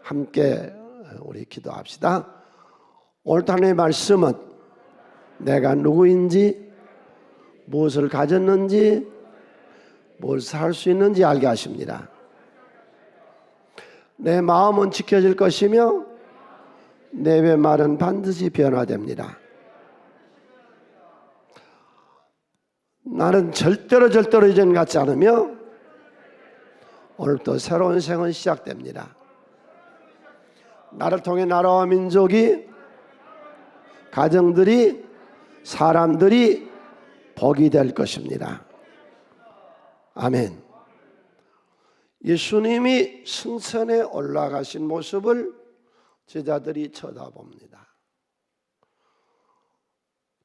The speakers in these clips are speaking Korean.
함께 우리 기도합시다. 오늘 하나님의 말씀은 내가 누구인지, 무엇을 가졌는지, 무엇을 할 수 있는지 알게 하십니다. 내 마음은 지켜질 것이며 내 말은 반드시 변화됩니다. 나는 절대로 이전 같지 않으며 오늘부터 새로운 생은 시작됩니다. 나를 통해 나라와 민족이, 가정들이, 사람들이 복이 될 것입니다. 아멘. 예수님이 승천에 올라가신 모습을 제자들이 쳐다봅니다.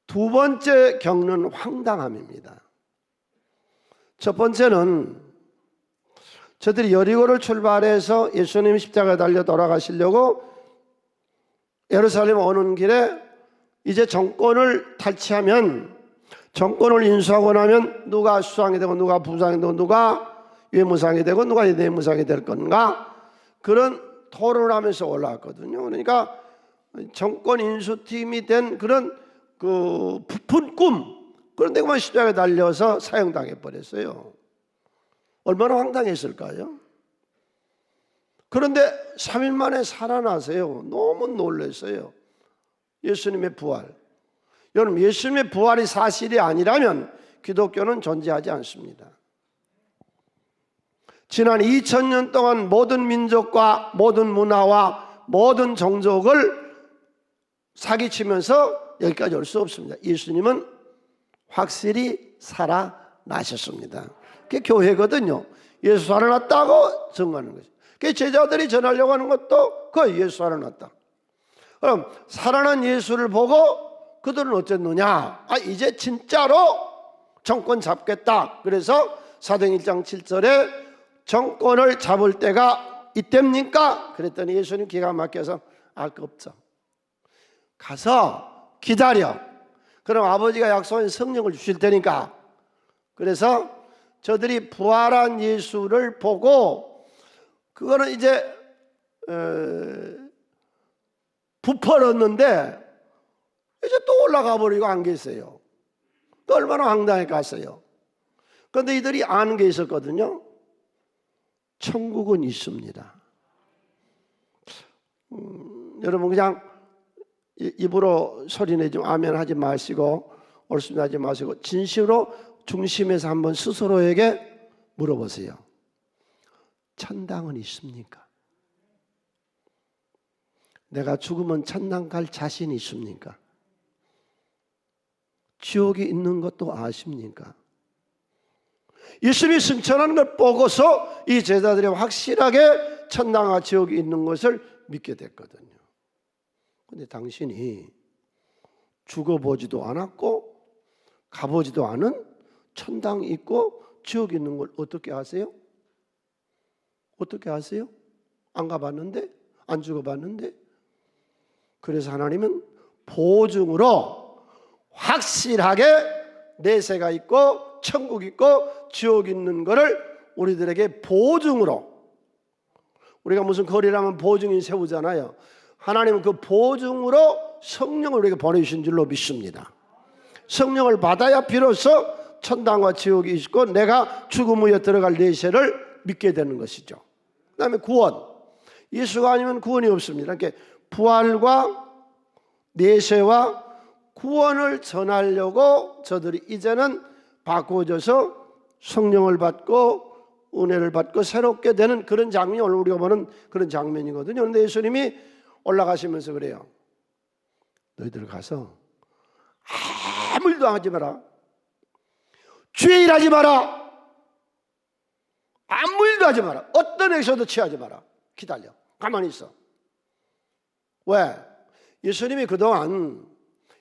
두 번째 겪는 황당함입니다. 첫 번째는 저들이 여리고를 출발해서 예수님이 십자가에 달려 돌아가시려고 예루살렘 오는 길에 이제 정권을 탈취하면, 정권을 인수하고 나면 누가 수상이 되고 누가 부상이 되고 누가 외무상이 되고 누가 내무상이 될 건가, 그런 토론을 하면서 올라왔거든요. 그러니까 정권 인수팀이 된 그런 부푼 꿈, 그런데 그만 십자가에 달려서 사형당해 버렸어요. 얼마나 황당했을까요? 그런데 3일 만에 살아나세요. 너무 놀랐어요. 예수님의 부활. 여러분, 예수님의 부활이 사실이 아니라면 기독교는 존재하지 않습니다. 지난 2000년 동안 모든 민족과 모든 문화와 모든 종족을 사기치면서 여기까지 올 수 없습니다. 예수님은 확실히 살아나셨습니다. 그게 교회거든요. 예수 살아났다고 증거하는 거죠. 그 제자들이 전하려고 하는 것도 그 예수 살아났다. 그럼 살아난 예수를 보고 그들은 어쨌느냐? 이제 진짜로 정권 잡겠다. 그래서 사도행 1장 7절에 정권을 잡을 때가 이때입니까? 그랬더니 예수님 기가 막혀서 알 거 없죠. 가서 기다려. 그럼 아버지가 약속한 성령을 주실 테니까. 그래서 저들이 부활한 예수를 보고, 그거는 이제 부풀었는데 이제 또 올라가 버리고 안 계세요. 또 얼마나 황당해 갔어요. 그런데 이들이 아는 게 있었거든요. 천국은 있습니다. 여러분 그냥 입으로 소리내지 아멘 하지 마시고 옳습니다 하지 마시고 진심으로 중심에서 한번 스스로에게 물어보세요. 천당은 있습니까? 내가 죽으면 천당 갈 자신이 있습니까? 지옥이 있는 것도 아십니까? 예수님이 승천하는 걸 보고서 이 제자들이 확실하게 천당과 지옥이 있는 것을 믿게 됐거든요. 그런데 당신이 죽어보지도 않았고 가보지도 않은 천당이 있고 지옥이 있는 걸 어떻게 아세요? 어떻게 아세요? 안 가봤는데? 안 죽어봤는데? 그래서 하나님은 보증으로 확실하게 내세가 있고 천국 있고 지옥 있는 거를 우리들에게 보증으로, 우리가 무슨 거리라면 보증인 세우잖아요. 하나님은 그 보증으로 성령을 우리에게 보내주신 줄로 믿습니다. 성령을 받아야 비로소 천당과 지옥이 있고 내가 죽음 후에 들어갈 내세를 믿게 되는 것이죠. 그 다음에 구원. 예수가 아니면 구원이 없습니다. 그러니까 부활과 내세와 구원을 전하려고 저들이 이제는 바꿔줘서 성령을 받고 은혜를 받고 새롭게 되는 그런 장면이 오늘 우리가 보는 그런 장면이거든요. 그런데 예수님이 올라가시면서 그래요. 너희들 가서 아무 일도 하지 마라. 죄 일하지 마라. 아무 일도 하지 마라. 어떤 액션도 취하지 마라. 기다려. 가만히 있어. 왜? 예수님이 그동안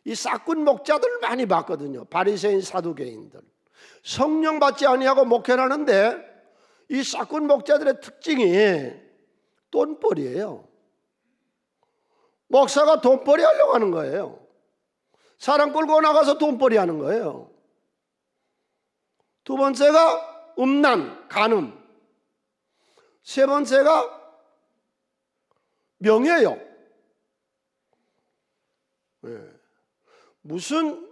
이 싹군 목자들을 많이 봤거든요. 바리새인 사두개인들. 성령 받지 아니하고 목회를 하는데 이 싹군 목자들의 특징이 돈벌이에요. 목사가 돈벌이 하려고 하는 거예요. 사람 끌고 나가서 돈벌이 하는 거예요. 두 번째가 음란, 간음. 세 번째가 명예요. 네. 무슨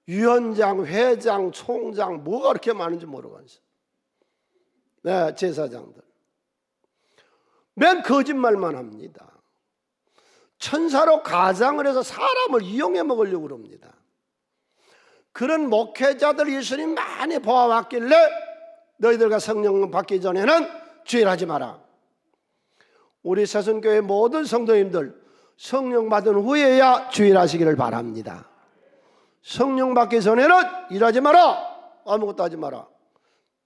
위원장, 회장, 총장 뭐가 그렇게 많은지 모르겠어요. 네, 제사장들. 맨 거짓말만 합니다. 천사로 가장을 해서 사람을 이용해 먹으려고 그럽니다. 그런 목회자들 예수님 많이 보아왔길래 너희들과 성령 받기 전에는 주일하지 마라. 우리 새순교회 모든 성도님들 성령 받은 후에야 주일하시기를 바랍니다. 성령 받기 전에는 일하지 마라. 아무것도 하지 마라.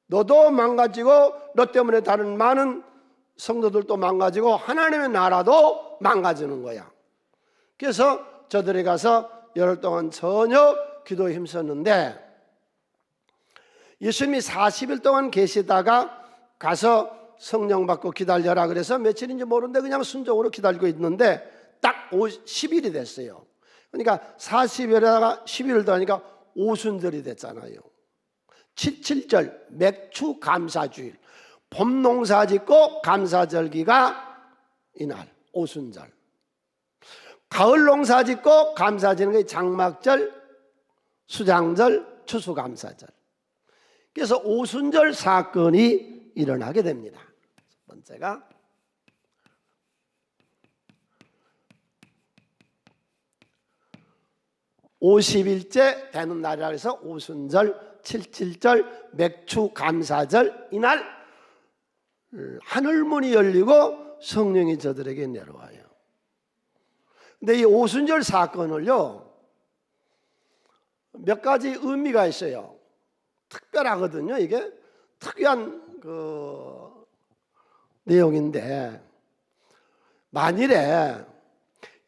너도 망가지고 너 때문에 다른 많은 성도들도 망가지고 하나님의 나라도 망가지는 거야. 그래서 저들이 가서 열흘 동안 전혀 기도에 힘썼는데 예수님이 40일 동안 계시다가 가서 성령 받고 기다려라 그래서 며칠인지 모르는데 그냥 순종으로 기다리고 있는데 딱 10일이 됐어요. 그러니까 40일에다가 11일 더하니까 오순절이 됐잖아요. 77절 맥추 감사주일, 봄 농사 짓고 감사절기가 이날 오순절, 가을 농사 짓고 감사 지는 게 장막절, 수장절, 추수감사절. 그래서 오순절 사건이 일어나게 됩니다. 첫 번째가 (50일째) 되는 날이라 해서 오순절, 77절, 맥추 감사절, 이날 하늘문이 열리고 성령이 저들에게 내려와요. 근데 이 오순절 사건을요 몇 가지 의미가 있어요. 특별하거든요. 이게 특이한 내용인데, 만일에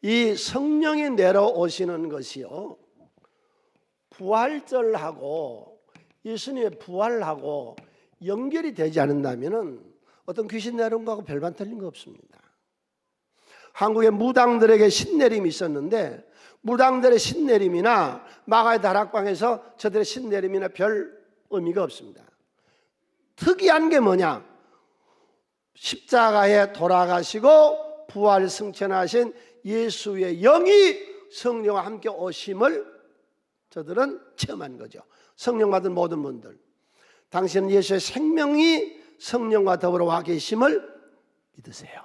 이 성령이 내려오시는 것이요 부활절하고 예수님의 부활하고 연결이 되지 않는다면 어떤 귀신 내려온 거하고 별반 틀린 거 없습니다. 한국의 무당들에게 신내림이 있었는데 무당들의 신내림이나 마가의 다락방에서 저들의 신내림이나 별 의미가 없습니다. 특이한 게 뭐냐? 십자가에 돌아가시고 부활 승천하신 예수의 영이 성령과 함께 오심을 저들은 체험한 거죠. 성령 받은 모든 분들, 당신은 예수의 생명이 성령과 더불어 와 계심을 믿으세요.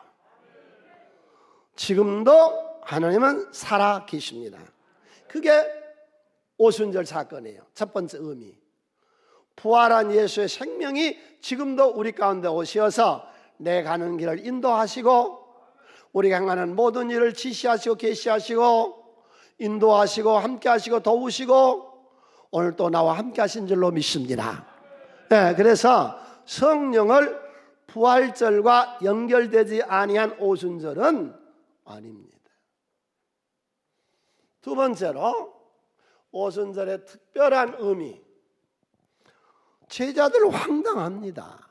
지금도 하나님은 살아 계십니다. 그게 오순절 사건이에요. 첫 번째 의미, 부활한 예수의 생명이 지금도 우리 가운데 오셔서 내 가는 길을 인도하시고 우리가 행하는 모든 일을 지시하시고 계시하시고 인도하시고 함께하시고 도우시고 오늘 또 나와 함께하신 줄로 믿습니다. 네, 그래서 성령을 부활절과 연결되지 아니한 오순절은 아닙니다. 두 번째로 오순절의 특별한 의미, 제자들 황당합니다.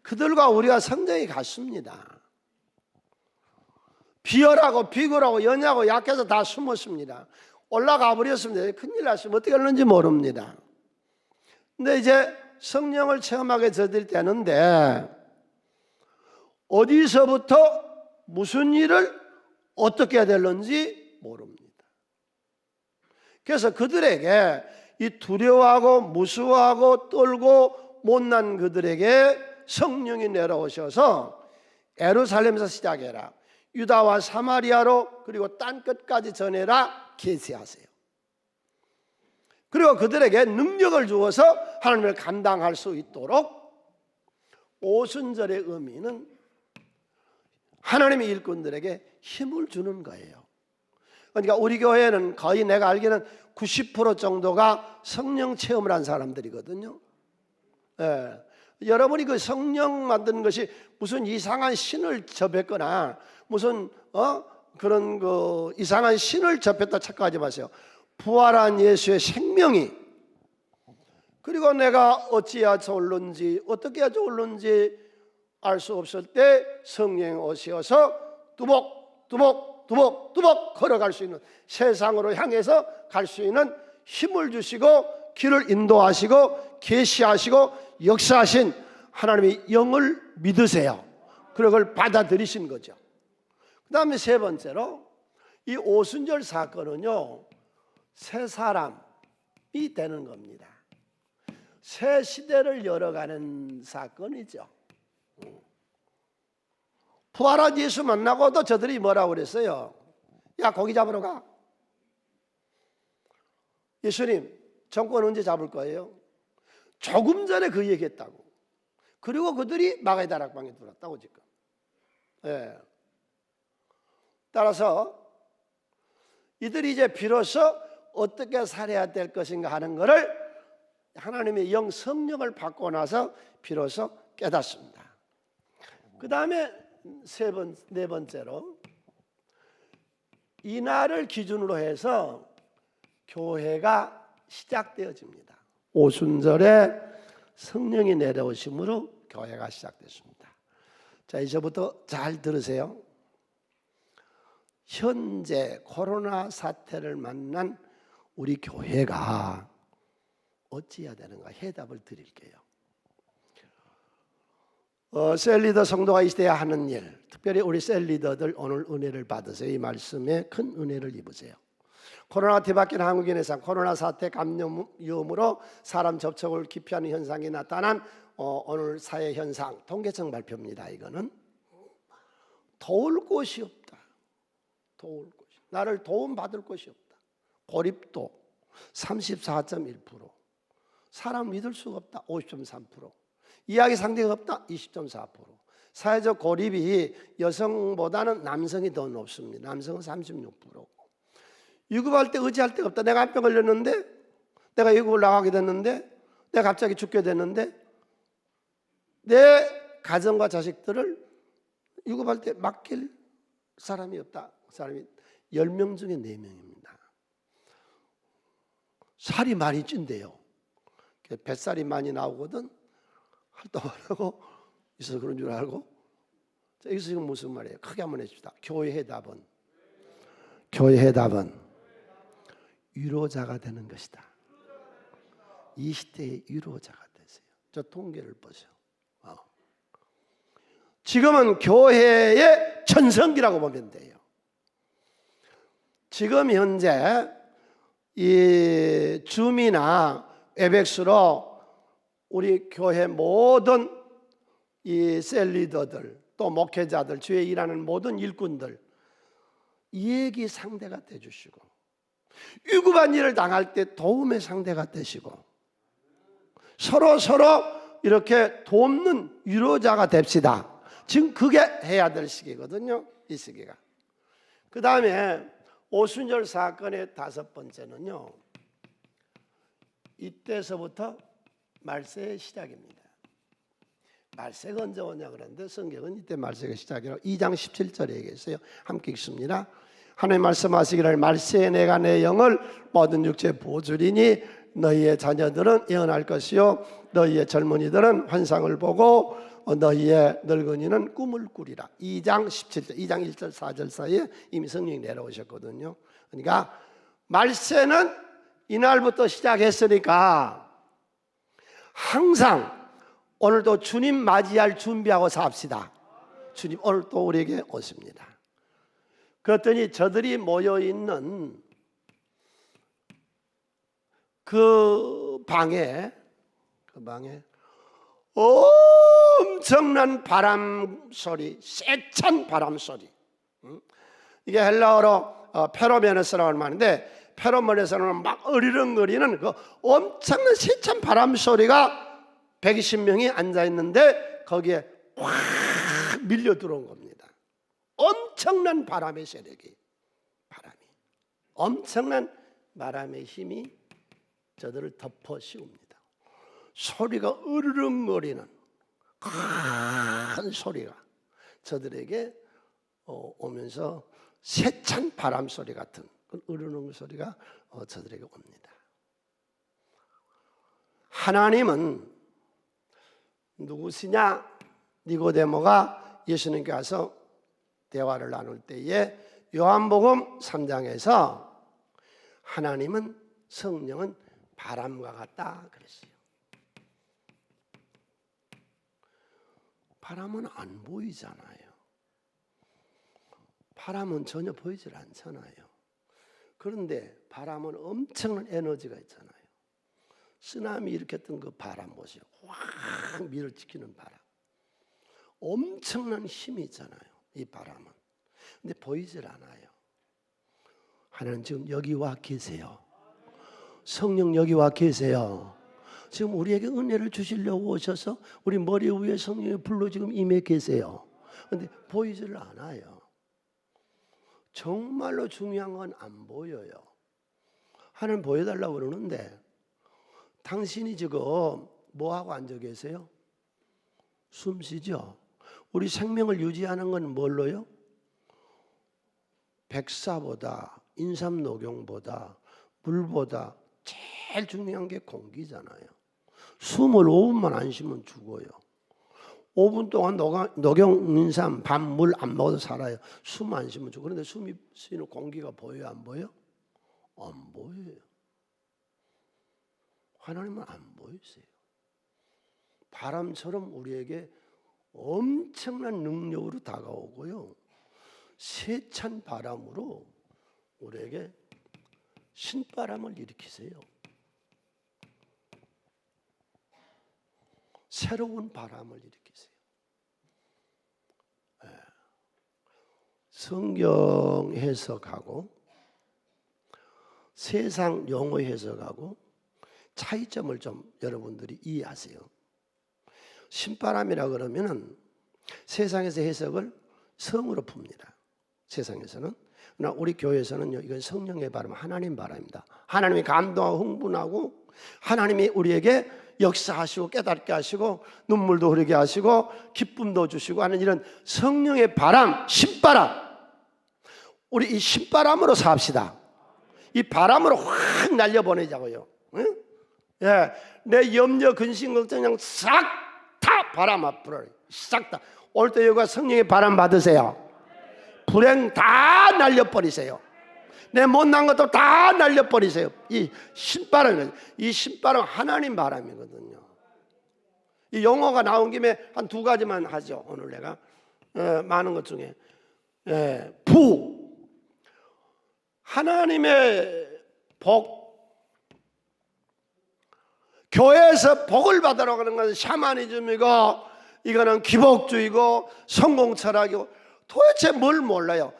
그들과 우리가 성경이 같습니다. 비열하고 비굴하고 연약하고 약해서 다 숨었습니다. 올라가 버렸습니다. 큰일 났으면 어떻게 하는지 모릅니다. 근데 이제 성령을 체험하게 저들이 되는데 어디서부터 무슨 일을 어떻게 해야 되는지 모릅니다. 그래서 그들에게 이 두려워하고 무서워하고 떨고 못난 그들에게 성령이 내려오셔서 예루살렘에서 시작해라, 유다와 사마리아로 그리고 땅 끝까지 전해라 계시하세요. 그리고 그들에게 능력을 주어서 하나님을 감당할 수 있도록 오순절의 의미는 하나님의 일꾼들에게 힘을 주는 거예요. 그러니까 우리 교회는 거의 내가 알기로는 90% 정도가 성령 체험을 한 사람들이거든요. 예. 여러분이 그 성령 만드는 것이 무슨 이상한 신을 접했거나 무슨 그런 그 이상한 신을 접했다 착각하지 마세요. 부활한 예수의 생명이, 그리고 내가 어찌해야 좋을는지 어떻게 해야 좋을는지 알 수 없을 때 성령이 오셔서 두벅 걸어갈 수 있는, 세상으로 향해서 갈 수 있는 힘을 주시고 길을 인도하시고 계시하시고 역사하신 하나님의 영을 믿으세요. 그걸 받아들이신 거죠. 그 다음에 세 번째로 이 오순절 사건은요, 새 사람이 되는 겁니다. 새 시대를 열어가는 사건이죠. 부활한 예수 만나고도 저들이 뭐라고 그랬어요? 야, 고기 잡으러 가. 예수님, 정권 언제 잡을 거예요? 조금 전에 그 얘기했다고. 그리고 그들이 마가의 다락방에 들어왔다고 지금. 예. 따라서 이들이 이제 비로소 어떻게 살아야 될 것인가 하는 것을 하나님의 영 성령을 받고 나서 비로소 깨닫습니다. 그 다음에 네 번째로 이날을 기준으로 해서 교회가 시작되어집니다. 오순절에 성령이 내려오심으로 교회가 시작됐습니다. 자, 이제부터 잘 들으세요. 현재 코로나 사태를 만난 우리 교회가 어찌해야 되는가 해답을 드릴게요. 셀리더 성도가 이 시대에 하는 일, 특별히 우리 셀리더들 오늘 은혜를 받으세요. 이 말씀에 큰 은혜를 입으세요. 코로나 뒤바뀐 한국인의 삶, 코로나 사태 감염 위험으로 사람 접촉을 기피하는 현상이 나타난 오늘 사회 현상 통계청 발표입니다. 이거는 도울 곳이 없다. 도울 곳이, 나를 도움받을 곳이 없다. 고립도 34.1%, 사람 믿을 수가 없다 50.3%, 이야기 상대가 없다 20.4%. 사회적 고립이 여성보다는 남성이 더 높습니다. 남성은 36%. 유급할 때 의지할 데가 없다. 내가 암병 걸렸는데, 내가 유급을 나가게 됐는데, 내가 갑자기 죽게 됐는데 내 가정과 자식들을 유급할 때 맡길 사람이 없다. 사람이 10명 중에 4명입니다. 살이 많이 찐대요. 뱃살이 많이 나오거든. 활동 안 하고 있어서 그런 줄 알고. 자, 여기서 지금 무슨 말이에요? 크게 한번 해줍시다. 교회의 답은 위로자가 되는 것이다. 이 시대의 위로자가 되세요. 저 통계를 보세요. 지금은 교회의 전성기라고 보면 돼요. 지금 현재 이 줌이나 웨백스로 우리 교회 모든 이 셀리더들, 또 목회자들, 주에 일하는 모든 일꾼들 이 얘기 상대가 되주시고, 위급한 일을 당할 때 도움의 상대가 되시고, 서로 이렇게 돕는 위로자가 됩시다. 지금 그게 해야 될 시기거든요. 이 시기가. 그 다음에 오순절 사건의 5번째는요, 이때서부터 말세의 시작입니다. 말세가 언제 오냐 그러는데 성경은 이때 말세가 시작이라고 2장 17절에 얘기했어요. 함께 읽습니다. 하나님 말씀하시기를 말세에 내가 내 영을 모든 육체에 부어주리니 너희의 자녀들은 예언할 것이요 너희의 젊은이들은 환상을 보고 너희의 늙은이는 꿈을 꾸리라. 2장 17절, 2장 1절 4절 사이에 이미 성령이 내려오셨거든요. 그러니까 말세는 이날부터 시작했으니까 항상 오늘도 주님 맞이할 준비하고 삽시다. 주님 오늘 또 우리에게 오십니다. 그랬더니 저들이 모여있는 그 방에 엄청난 바람 소리, 세찬 바람 소리. 이게 헬라어로 페로메네스라고 하는데, 페로메네스는 막 어리렁거리는 그 엄청난 세찬 바람 소리가 120명이 앉아 있는데 거기에 확 밀려 들어온 겁니다. 엄청난 바람의 세력이, 엄청난 바람의 힘이 저들을 덮어 씌웁니다. 소리가 으르렁거리는 큰 소리가 저들에게 오면서 세찬 바람 소리 같은 그 으르렁 소리가 저들에게 옵니다. 하나님은 누구시냐? 니고데모가 예수님께 와서 대화를 나눌 때에 요한복음 3장에서 하나님은, 성령은 바람과 같다 그랬어요. 바람은 안 보이잖아요. 바람은 전혀 보이질 않잖아요. 그런데 바람은 엄청난 에너지가 있잖아요. 쓰나미 일으켰던 그 바람 보세요. 확 밀어치키는 바람. 엄청난 힘이 있잖아요. 이 바람은. 근데 보이질 않아요. 하나님 지금 여기 와 계세요. 성령 여기 와 계세요. 지금 우리에게 은혜를 주시려고 오셔서 우리 머리 위에 성령의 불로 지금 임해 계세요. 그런데 보이질 않아요. 정말로 중요한 건 안 보여요. 하나님 보여달라고 그러는데 당신이 지금 뭐하고 앉아 계세요? 숨 쉬죠? 우리 생명을 유지하는 건 뭘로요? 백사보다 인삼녹용보다 물보다 제일 중요한 게 공기잖아요. 숨을 5분만 안 쉬면 죽어요. 5분 동안 녹용, 인삼, 밥, 물 안 먹어도 살아요. 숨 안 쉬면 죽어요. 그런데 숨이 쉬는 공기가 보여요? 안 보여요? 안 보여요. 하나님은 안 보이세요. 바람처럼 우리에게 엄청난 능력으로 다가오고요. 세찬 바람으로 우리에게 신바람을 일으키세요. 새로운 바람을 일으키세요. 성경 해석하고 세상 용어 해석하고 차이점을 좀 여러분들이 이해하세요. 신바람이라 그러면은 세상에서 해석을 성으로 풉니다. 세상에서는. 그러나 우리 교회에서는요, 이건 성령의 바람, 하나님 바람입니다. 하나님이 감동하고 흥분하고 하나님이 우리에게 역사하시고 깨닫게 하시고 눈물도 흐르게 하시고 기쁨도 주시고 하는 이런 성령의 바람, 신바람. 우리 이 신바람으로 삽시다. 이 바람으로 확 날려보내자고요. 응? 예, 내 염려, 근심, 걱정 그냥 싹 다 바람 앞으로 싹 다. 올 때 여기가 성령의 바람 받으세요. 불행 다 날려버리세요. 내 못난 것도 다 날려버리세요. 이 신바람, 이 신바람 하나님 바람이거든요. 이 용어가 나온 김에 한 두 가지만 하죠. 오늘 내가 많은 것 중에 부, 하나님의 복. 교회에서 복을 받으러 가는 것은 샤머니즘이고 이거는 기복주의고 성공 철학이고 도대체 뭘 몰라요.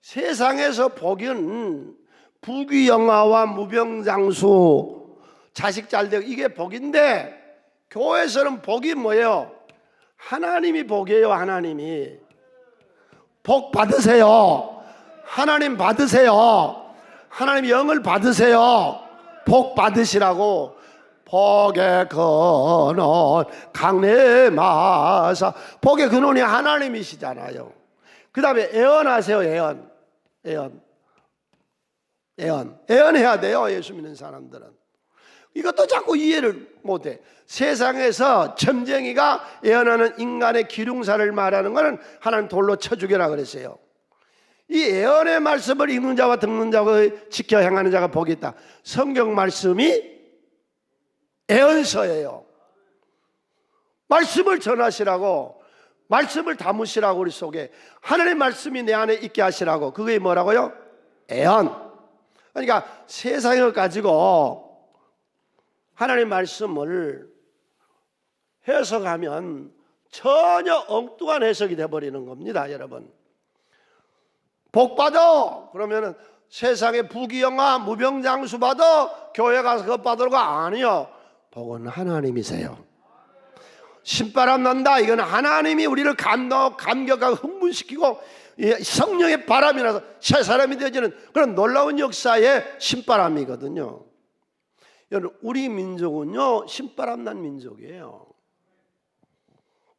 세상에서 복은 부귀영화와 무병장수, 자식 잘되고 이게 복인데 교회에서는 복이 뭐예요? 하나님이 복이에요. 하나님이 복 받으세요. 하나님 받으세요. 하나님 영을 받으세요. 복 받으시라고. 복의 근원 강림하사. 복의 근원이 하나님이시잖아요. 그 다음에 애언하세요. 애언해야 돼요. 예수 믿는 사람들은. 이것도 자꾸 이해를 못해. 세상에서 점쟁이가 애언하는 인간의 기륭사를 말하는 것은 하나님 돌로 쳐 죽여라 그랬어요. 이 애언의 말씀을 읽는 자와 듣는 자와 지켜 행하는 자가 복이 있다. 성경 말씀이 애언서예요. 말씀을 전하시라고, 말씀을 담으시라고, 우리 속에 하나님의 말씀이 내 안에 있게 하시라고. 그게 뭐라고요? 애언. 그러니까 세상을 가지고 하나님의 말씀을 해석하면 전혀 엉뚱한 해석이 되어버리는 겁니다. 여러분, 복 받아 그러면은 세상에 부귀영화 무병장수 받아 교회 가서 그것 받으러가 아니요. 복은 하나님이세요. 신바람 난다. 이건 하나님이 우리를 감격하고 흥분시키고 성령의 바람이 나서 새 사람이 되어지는 그런 놀라운 역사의 신바람이거든요. 여러분, 우리 민족은요 신바람 난 민족이에요.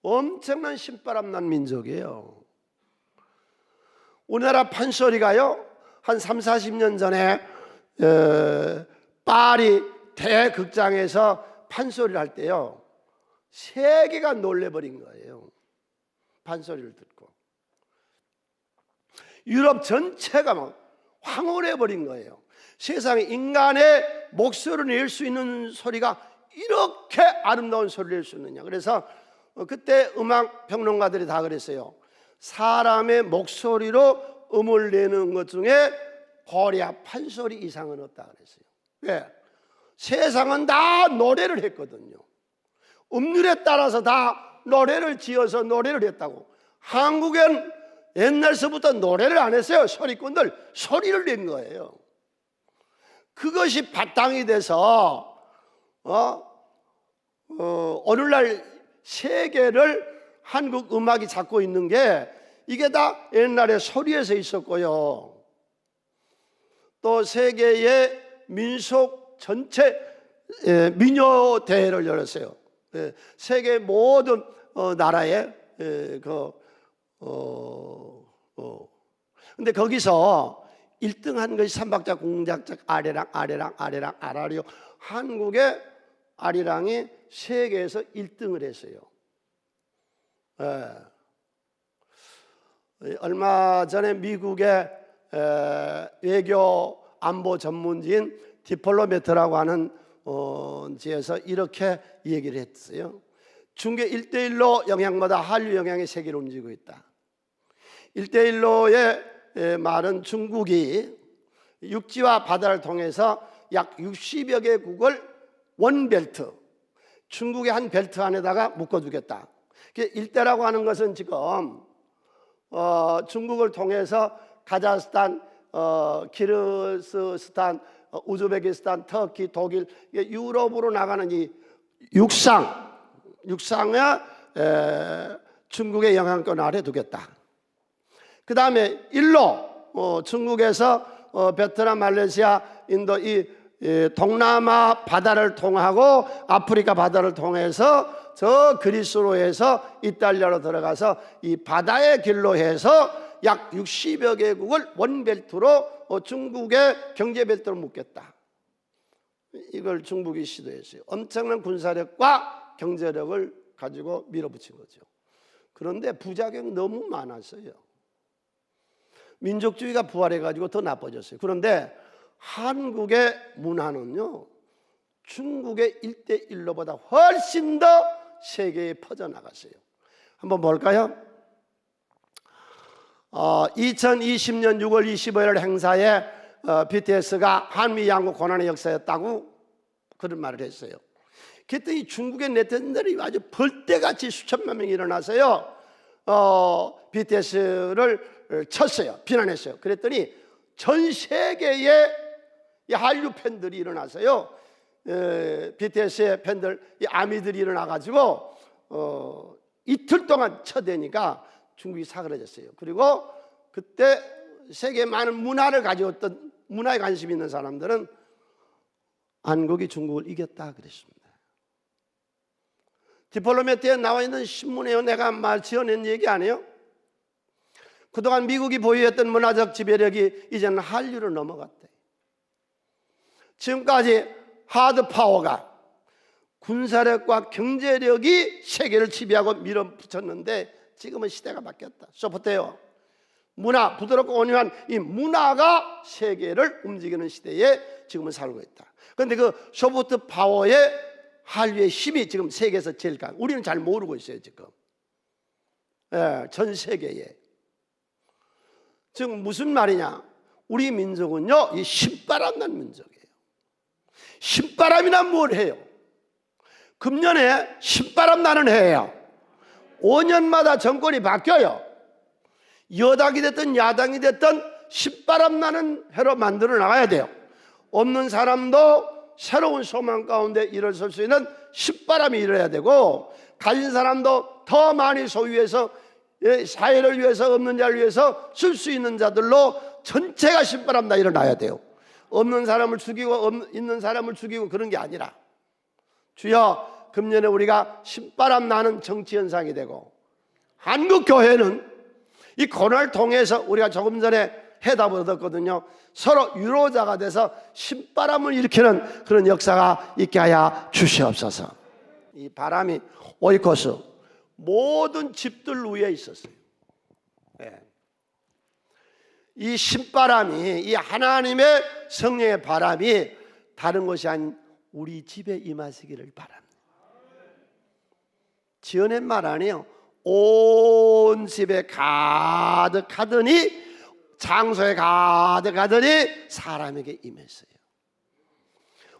엄청난 신바람 난 민족이에요. 우리나라 판소리가요 한 30-40년 전에 파리 대극장에서 판소리를 할 때요 세계가 놀래버린 거예요. 판소리를 듣고 유럽 전체가 막 황홀해버린 거예요. 세상에 인간의 목소리를 낼 수 있는 소리가 이렇게 아름다운 소리를 낼 수 있느냐. 그래서 그때 음악 평론가들이 다 그랬어요. 사람의 목소리로 음을 내는 것 중에 고리야 판소리 이상은 없다 그랬어요. 왜? 세상은 다 노래를 했거든요. 음률에 따라서 다 노래를 지어서 노래를 했다고. 한국엔 옛날서부터 노래를 안 했어요. 소리꾼들 소리를 낸 거예요. 그것이 바탕이 돼서 오늘날 세계를 한국 음악이 잡고 있는 게 이게 다 옛날에 소리에서 있었고요. 또 세계의 민속 전체 민요 대회를 열었어요. 세계 모든 나라에 근데 거기서 1등 한 것이 삼박자 공작작 아리랑 아라리요. 한국의 아리랑이 세계에서 1등을 했어요. 얼마 전에 미국의 외교 안보 전문지인 디플로매트라고 하는 지에서 이렇게 얘기를 했어요. 중계 1대1로 영향보다 한류 영향이 세계를 움직이고 있다. 1대1로의 말은 중국이 육지와 바다를 통해서 약 60여 개국을 원벨트, 중국의 한 벨트 안에다가 묶어두겠다. 1대라고 하는 것은 지금 중국을 통해서 카자흐스탄, 키르기스탄, 우즈베키스탄, 터키, 독일, 유럽으로 나가는 이 육상에 중국의 영향권 아래 두겠다. 그 다음에 일로 중국에서 베트남, 말레이시아, 인도 이 동남아 바다를 통하고 아프리카 바다를 통해서 저 그리스로 해서 이탈리아로 들어가서 이 바다의 길로 해서 약 60여 개국을 원벨트로 중국의 경제벨트로 묶겠다. 이걸 중국이 시도했어요. 엄청난 군사력과 경제력을 가지고 밀어붙인 거죠. 그런데 부작용이 너무 많았어요. 민족주의가 부활해가지고 더 나빠졌어요. 그런데 한국의 문화는요, 중국의 1대1로보다 훨씬 더 세계에 퍼져나갔어요. 한번 볼까요? 2020년 6월 25일 행사에 BTS가 한미 양국 고난의 역사였다고 그런 말을 했어요. 그랬더니 중국의 네티즌들이 아주 벌떼같이 수천만 명이 일어나서요, BTS를 쳤어요. 비난했어요. 그랬더니 전 세계의 이 한류 팬들이 일어나서요, BTS의 팬들, 이 아미들이 일어나가지고 이틀 동안 쳐대니까 중국이 사그라졌어요. 그리고 그때 세계 많은 문화를 가져왔던, 문화에 관심 있는 사람들은 한국이 중국을 이겼다 그랬습니다. 디플로매트에 나와 있는 신문에요, 내가 말 지어낸 얘기 아니에요? 그동안 미국이 보유했던 문화적 지배력이 이제는 한류로 넘어갔대. 지금까지 하드 파워가, 군사력과 경제력이 세계를 지배하고 밀어붙였는데 지금은 시대가 바뀌었다. 소프트웨어, 문화, 부드럽고 온유한 이 문화가 세계를 움직이는 시대에 지금은 살고 있다. 그런데 그 소프트 파워의 한류의 힘이 지금 세계에서 제일 강. 우리는 잘 모르고 있어요 지금. 전 세계에. 지금 무슨 말이냐? 우리 민족은요, 이 신바람 난 민족이에요. 신바람이나 뭘 해요? 금년에 신바람 나는 해예요. 5년마다 정권이 바뀌어요. 여당이 됐든 야당이 됐든 신바람 나는 해로 만들어 나가야 돼요. 없는 사람도 새로운 소망 가운데 일어설 수 있는 신바람이 일어야 되고, 가진 사람도 더 많이 소유해서 사회를 위해서, 없는 자를 위해서 쓸 수 있는 자들로 전체가 신바람 나 일어나야 돼요. 없는 사람을 죽이고 있는 사람을 죽이고 그런 게 아니라, 주여, 금년에 우리가 신바람 나는 정치 현상이 되고, 한국 교회는 이 코로나를 통해서 우리가 조금 전에 해답을 얻었거든요. 서로 유로자가 돼서 신바람을 일으키는 그런 역사가 있게 하여 주시옵소서. 이 바람이 오이코스 모든 집들 위에 있었어요. 이 신바람이, 이 하나님의 성령의 바람이 다른 것이 아닌 우리 집에 임하시기를 바랍니다. 지어낸 말 아니에요. 온 집에 가득하더니 장소에 가득하더니 사람에게 임했어요.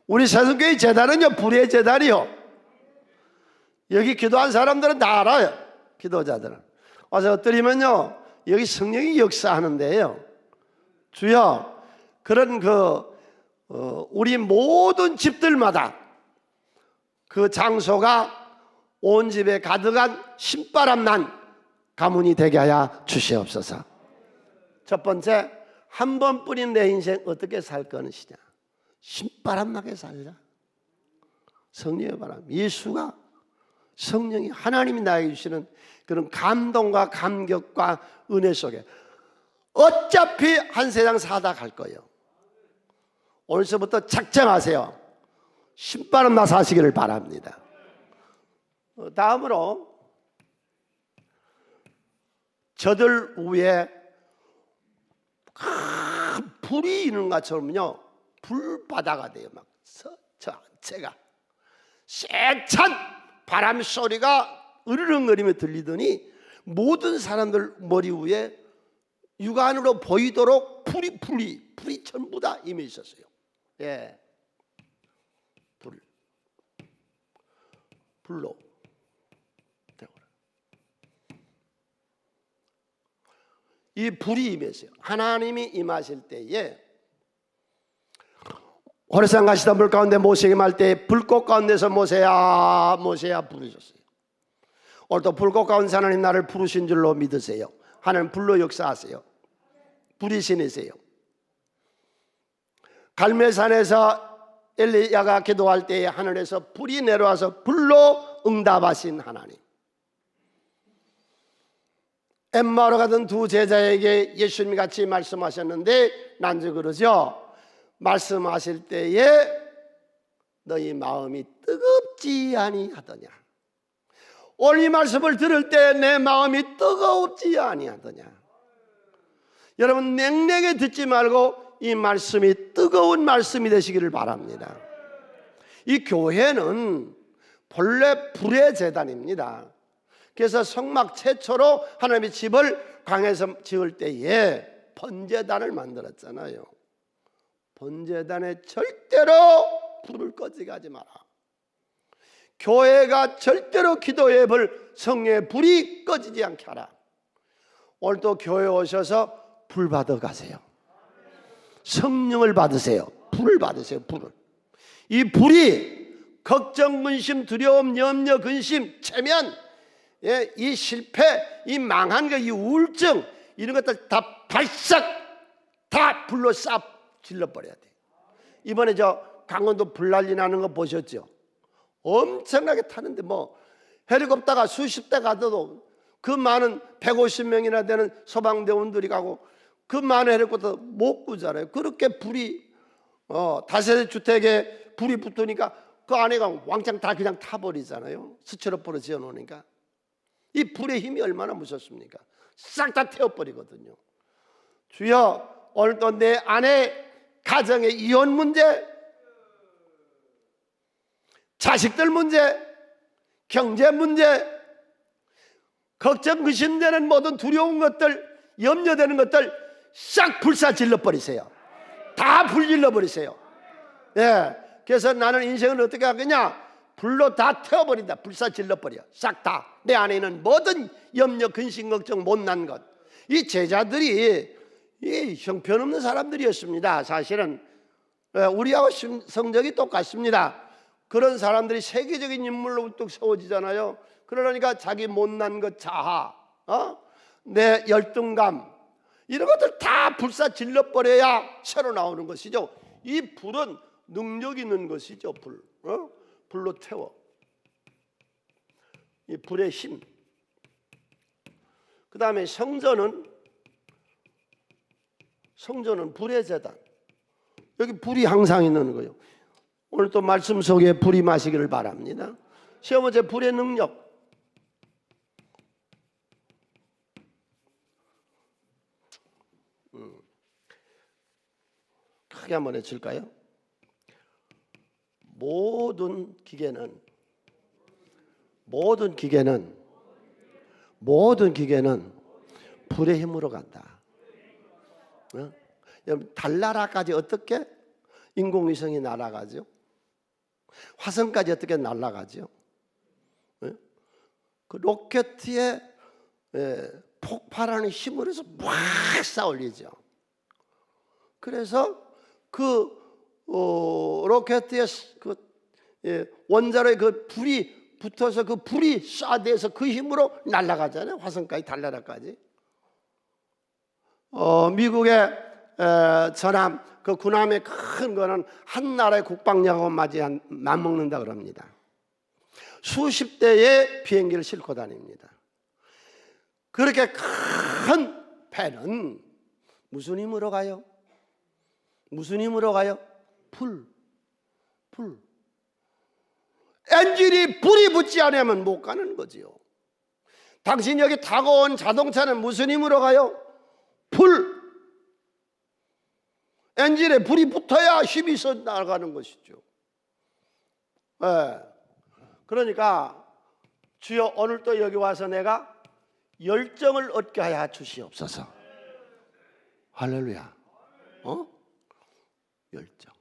우리 새성교회 제단은요, 불의 제단이요. 여기 기도한 사람들은 다 알아요. 기도자들은 와서 엎드리면요, 여기 성령이 역사하는데요, 주여, 그런 우리 모든 집들마다 그 장소가 온 집에 가득한 신바람 난 가문이 되게 하여 주시옵소서. 첫 번째, 한 번뿐인 내 인생 어떻게 살 것이냐. 신바람 나게 살자. 성령의 바람, 예수가, 성령이, 하나님이 나에게 주시는 그런 감동과 감격과 은혜 속에 어차피 한 세상 사다 갈 거예요. 오늘서부터 작정하세요. 신바람 나 사시기를 바랍니다. 다음으로 저들 위에 큰 불이 있는 것처럼요, 불바다가 돼요. 막 전체가 세찬 바람 소리가 으르렁거리며 들리더니 모든 사람들 머리 위에 육안으로 보이도록 불이 전부 다 임해 있었어요. 예, 불로 되어라. 이 불이 임했어요. 하나님이 임하실 때에 호레산 가시던 물 가운데 모세에게 말 때 불꽃 가운데서 모세야 모세야 부르셨어요. 오늘도 불꽃 가운데 하나님 나를 부르신 줄로 믿으세요. 하나님 불로 역사하세요. 불이 신이세요. 갈멜산에서 엘리야가 기도할 때에 하늘에서 불이 내려와서 불로 응답하신 하나님. 엠마오로 가던 두 제자에게 예수님이 같이 말씀하셨는데, 난주 그러죠. 말씀하실 때에 너희 마음이 뜨겁지 아니하더냐. 오늘 이 말씀을 들을 때 내 마음이 뜨겁지 아니하더냐. 여러분, 냉랭히 듣지 말고 이 말씀이 뜨거운 말씀이 되시기를 바랍니다. 이 교회는 본래 불의 제단입니다. 그래서 성막 최초로 하나님의 집을 강에서 지을 때에 번제단을 만들었잖아요. 번제단에 절대로 불을 꺼지게 하지 마라. 교회가 절대로 기도의 불, 성령의 불이 꺼지지 않게 하라. 오늘도 교회 오셔서 불 받아 가세요. 성령을 받으세요. 불을 받으세요. 불을. 이 불이 걱정, 근심, 두려움, 염려, 근심, 체면, 이 실패, 이 망한 거, 이 우울증, 이런 것들 다 발싹 다 불로 싹 질러버려야 돼. 이번에 저 강원도 불난리 나는 거 보셨죠? 엄청나게 타는데 뭐 헬리콥터가 수십 대 가도 그 많은 150명이나 되는 소방대원들이 가고 그 많은 헬리콥터 못 구잖아요. 그렇게 불이 다세대 주택에 불이 붙으니까 그 안에가 왕창 다 그냥 타버리잖아요. 스티로포로 지어놓으니까. 이 불의 힘이 얼마나 무섭습니까? 싹 다 태워버리거든요. 주여, 오늘도 내 아내 가정의 이혼 문제, 자식들 문제, 경제 문제, 걱정, 근심되는 모든 두려운 것들, 염려되는 것들 싹 불사질러 버리세요. 다 불질러 버리세요. 예, 그래서 나는 인생을 어떻게 하겠냐? 불로 다 태워버린다. 불사질러 버려. 싹 다. 내 안에 있는 모든 염려, 근심, 걱정, 못난 것. 이 제자들이 이 형편없는 사람들이었습니다. 사실은 우리하고 성적이 똑같습니다. 그런 사람들이 세계적인 인물로 우뚝 세워지잖아요. 그러니까 자기 못난 것, 자아, 내 열등감, 이런 것들 다 불사질러 버려야 새로 나오는 것이죠. 이 불은 능력 있는 것이죠. 불로 태워. 이 불의 힘. 그 다음에 성전은 불의 제단. 여기 불이 항상 있는 거예요. 오늘 또 말씀 속에 불이 마시기를 바랍니다. 세 번째, 불의 능력. 크게 한번 해칠까요? 모든 기계는 불의 힘으로 간다. 여러분, 달나라까지 어떻게 인공위성이 날아가죠? 화성까지 어떻게 날아가죠? 그 로켓에 폭발하는 힘으로 해서 막 쌓아올리죠. 그래서 그 로켓에 그 원자로에 그 불이 붙어서 그 불이 쏴대서 그 힘으로 날아가잖아요. 화성까지 달나라까지. 미국의 전함 그 군함의 큰 거는 한 나라의 국방력하고 맞먹는다 그럽니다. 수십 대의 비행기를 싣고 다닙니다. 그렇게 큰 배는 무슨 힘으로 가요? 무슨 힘으로 가요? 불. 엔진이 불이 붙지 않으면 못 가는 거지요. 당신 여기 타고 온 자동차는 무슨 힘으로 가요? 불. 엔진에 불이 붙어야 힘이 있어 나가는 것이죠. 그러니까 주여 오늘 또 여기 와서 내가 열정을 얻게 하여 주시옵소서. 할렐루야. 열정.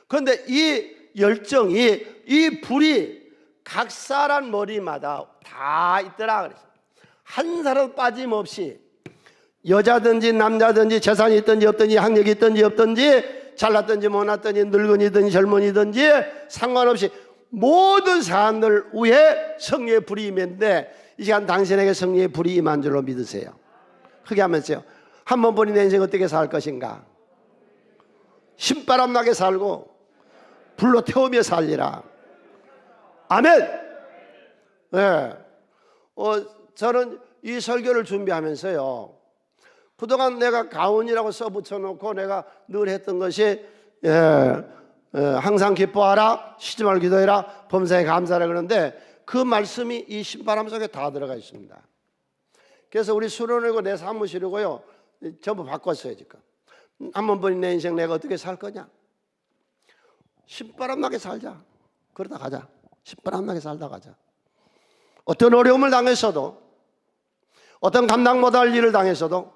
그런데 이 열정이, 이 불이 각 사람 머리마다 다 있더라 그랬어요. 한 사람 빠짐없이 여자든지 남자든지 재산이 있든지 없든지 학력이 있든지 없든지 잘났든지 못났든지 늙은이든지 젊은이든지 상관없이 모든 사람들 위에 성령의 불이 임했는데 이 시간 당신에게 성령의 불이 임한 줄로 믿으세요. 크게 하면서요. 한 번 보니 내 인생 어떻게 살 것인가? 신바람 나게 살고 불로 태우며 살리라. 아멘. 네. 저는 이 설교를 준비하면서요, 그동안 내가 가온이라고 써붙여놓고 내가 늘 했던 것이 항상 기뻐하라, 쉬지 말고 기도해라, 범사에 감사하라 그러는데 그 말씀이 이 신바람 속에 다 들어가 있습니다. 그래서 우리 수련회고 내 사무실이고요 전부 바꿨어요. 지금 한번 보니 내 인생 내가 어떻게 살 거냐? 신바람 나게 살자. 그러다 가자. 신바람 나게 살다 가자. 어떤 어려움을 당했어도, 어떤 감당 못할 일을 당했어도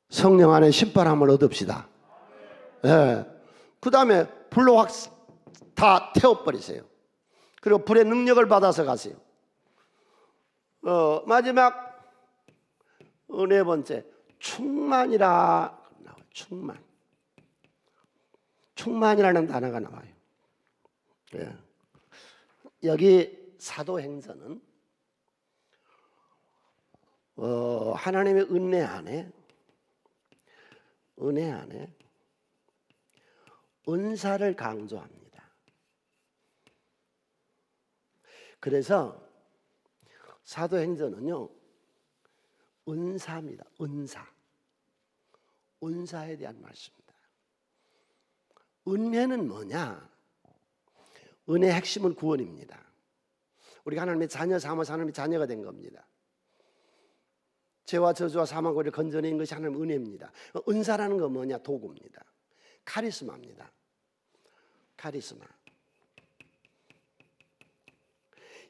성령 안에 신바람을 얻읍시다. 그 다음에 불로 확 다 태워버리세요. 그리고 불의 능력을 받아서 가세요. 마지막 네 번째, 충만이라 나와요. 충만. 충만이라는 단어가 나와요. 여기 사도행전은 하나님의 은혜 안에 은사를 강조합니다. 그래서 사도행전은요 은사입니다. 은사에 대한 말씀입니다. 은혜는 뭐냐? 은혜의 핵심은 구원입니다. 우리가 하나님의 자녀 삼아서 하나님의 자녀가 된 겁니다. 죄와 저주와 사망과 우리를 건져낸 것이 하나님의 은혜입니다. 은사라는 건 뭐냐? 도구입니다. 카리스마입니다. 카리스마.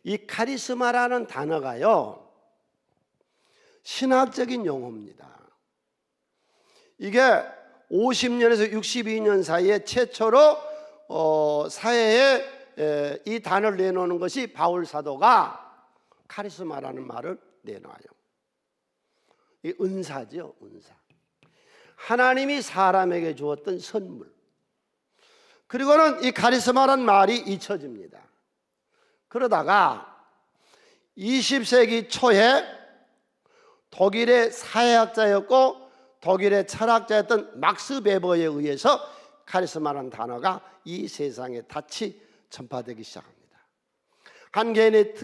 이 카리스마라는 단어가요 신학적인 용어입니다. 이게 50년에서 62년 사이에 최초로 사회에 이 단어를 내놓는 것이 바울 사도가 카리스마라는 말을 내놔요. 이 은사죠, 은사. 하나님이 사람에게 주었던 선물. 그리고는 이 카리스마란 말이 잊혀집니다. 그러다가 20세기 초에 독일의 사회학자였고 독일의 철학자였던 막스 베버에 의해서 카리스마라는 단어가 이 세상에 닿이 전파되기 시작합니다. 한 개인의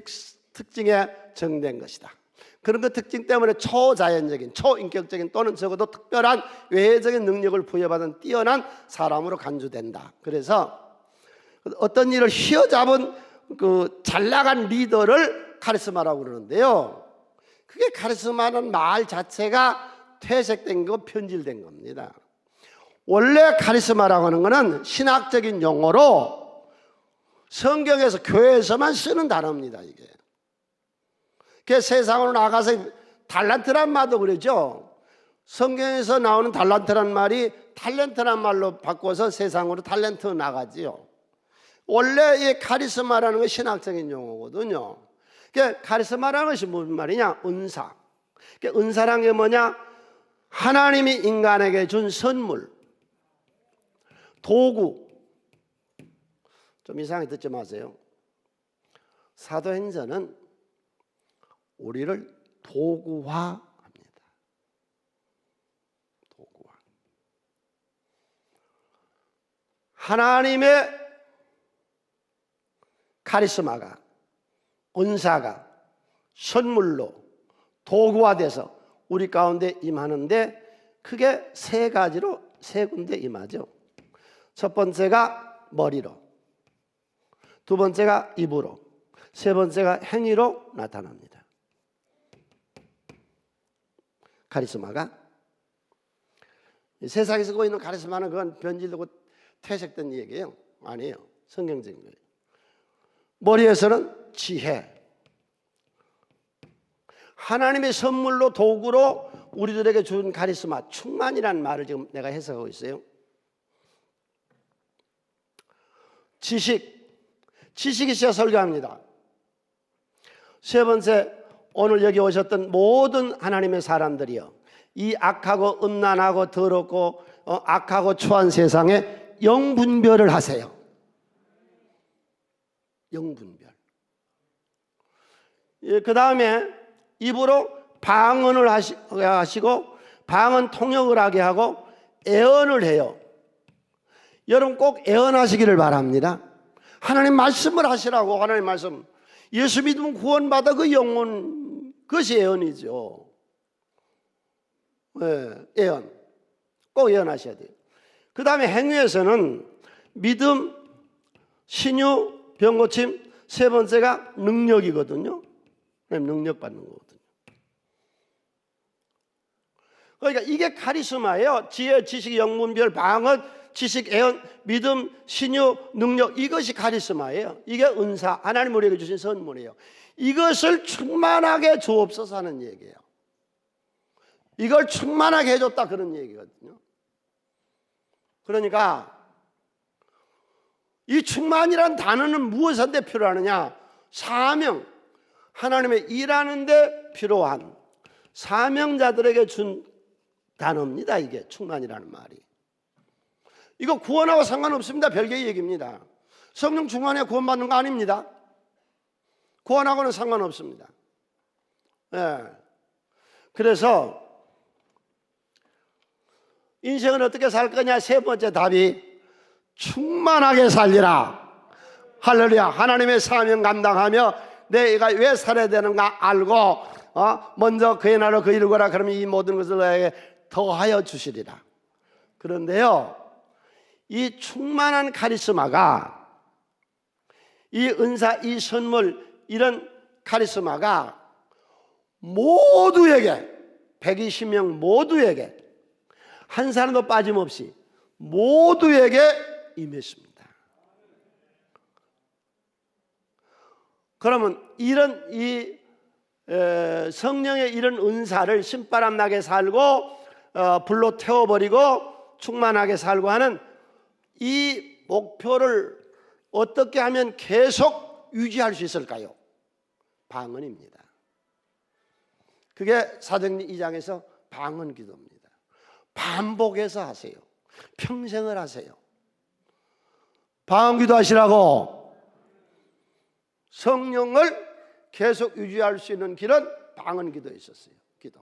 특징에 정된 것이다. 그런 그 특징 때문에 초자연적인, 초인격적인 또는 적어도 특별한 외적인 능력을 부여받은 뛰어난 사람으로 간주된다. 그래서 어떤 일을 휘어잡은 그 잘나간 리더를 카리스마라고 그러는데요, 그게 카리스마는 말 자체가 퇴색된 거, 편질된 겁니다. 원래 카리스마라고 하는 것은 신학적인 용어로 성경에서 교회에서만 쓰는 단어입니다. 이게 그 세상으로 나가서 달란트란 말도 그러죠. 성경에서 나오는 달란트란 말이 탤런트란 말로 바꿔서 세상으로 탤런트 나가지요. 원래 이 카리스마라는 건 신학적인 용어거든요. 그러니까 카리스마라는 것이 무슨 말이냐? 은사. 그러니까 은사란 게 뭐냐? 하나님이 인간에게 준 선물, 도구. 좀 이상하게 듣지 마세요. 사도행전은 우리를 도구화합니다. 도구화. 하나님의 카리스마가, 은사가 선물로 도구화돼서 우리 가운데 임하는데 크게 세 가지로 세 군데 임하죠. 첫 번째가 머리로, 두 번째가 입으로, 세 번째가 행위로 나타납니다. 카리스마가 세상에 쓰고 있는 카리스마는 그건 변질되고 퇴색된 얘기예요. 아니에요. 성경적인 거예요. 머리에서는 지혜, 하나님의 선물로 도구로 우리들에게 준 카리스마, 충만이라는 말을 지금 내가 해석하고 있어요. 지식이 있어야 설교합니다. 세 번째, 오늘 여기 오셨던 모든 하나님의 사람들이요, 이 악하고 음란하고 더럽고 악하고 추한 세상에 영분별을 하세요. 영분별. 그 다음에 입으로 방언을 하시고 방언 통역을 하게 하고 애언을 해요. 여러분 꼭 애언하시기를 바랍니다. 하나님 말씀을 하시라고. 하나님 말씀. 예수 믿으면 구원받아 그 영혼, 그것이 애언이죠. 네, 애언. 꼭 애언하셔야 돼요. 그 다음에 행위에서는 믿음, 신유, 병고침, 세 번째가 능력이거든요. 능력 받는 거거든요. 그러니까 이게 카리스마예요. 지혜, 지식, 영문별, 방언, 지식, 애언, 믿음, 신유, 능력, 이것이 카리스마예요. 이게 은사, 하나님 우리에게 주신 선물이에요. 이것을 충만하게 주옵소서 하는 얘기예요. 이걸 충만하게 해줬다 그런 얘기거든요. 그러니까 이 충만이란 단어는 무엇한테 필요하느냐? 사명, 하나님의 일하는데 필요한 사명자들에게 준 단어입니다. 이게 충만이라는 말이. 이거 구원하고 상관없습니다. 별개의 얘기입니다. 성령 충만해 구원받는 거 아닙니다. 구원하고는 상관없습니다. 네. 그래서 인생을 어떻게 살 거냐? 세 번째 답이 충만하게 살리라. 할렐루야. 하나님의 사명 감당하며 내가 왜 살아야 되는가 알고 먼저 그의 나라로 그 이루거라. 그러면 이 모든 것을 너에게 더하여 주시리라. 그런데요, 이 충만한 카리스마가, 이 은사, 이 선물, 이런 카리스마가 모두에게, 120명 모두에게, 한 사람도 빠짐없이 모두에게 임했습니다. 그러면 이런 성령의 이런 은사를 신바람 나게 살고 불로 태워버리고 충만하게 살고 하는 이 목표를 어떻게 하면 계속 유지할 수 있을까요? 방언입니다. 그게 사도행전 2장에서 방언 기도입니다. 반복해서 하세요. 평생을 하세요. 방언 기도 하시라고. 성령을 계속 유지할 수 있는 길은 방언 기도에 있었어요. 기도.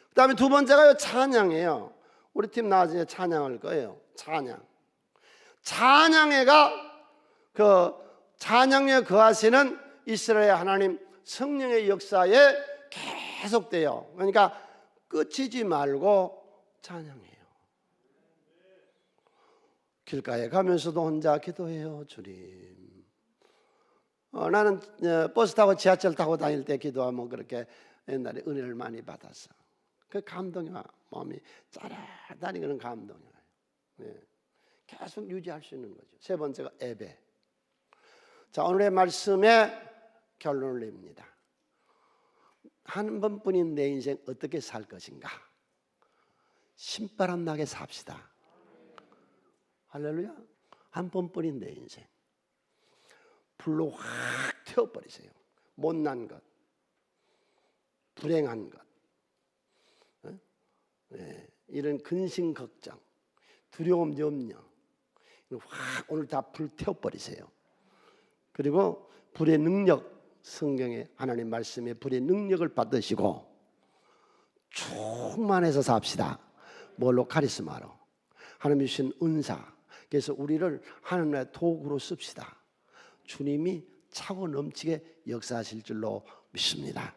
그 다음에 두 번째가 찬양이에요. 우리 팀 나중에 찬양할 거예요. 찬양회가 그 찬양에 거하시는 이스라엘 하나님 성령의 역사에 계속돼요. 그러니까 끝이지 말고 찬양해요. 길가에 가면서도 혼자 기도해요. 주님, 나는 버스 타고 지하철 타고 다닐 때 기도하면 그렇게 옛날에 은혜를 많이 받았어. 그 감동이 와. 마음이 짜릿하니 그런 감동이 와요. 네. 계속 유지할 수 있는 거죠. 세 번째가 예배. 자, 오늘의 말씀의 결론을 냅니다. 한 번뿐인 내 인생 어떻게 살 것인가? 신바람 나게 삽시다. 할렐루야. 한 번뿐인데 인생. 불로 확 태워버리세요. 못난 것, 불행한 것, 이런 근심 걱정, 두려움 염려, 확 오늘 다 불 태워버리세요. 그리고 불의 능력, 성경에 하나님 말씀에 불의 능력을 받으시고 충만해서 삽시다. 뭘로? 카리스마로. 하나님 주신 은사. 그래서 우리를 하나님의 도구로 씁시다. 주님이 차고 넘치게 역사하실 줄로 믿습니다.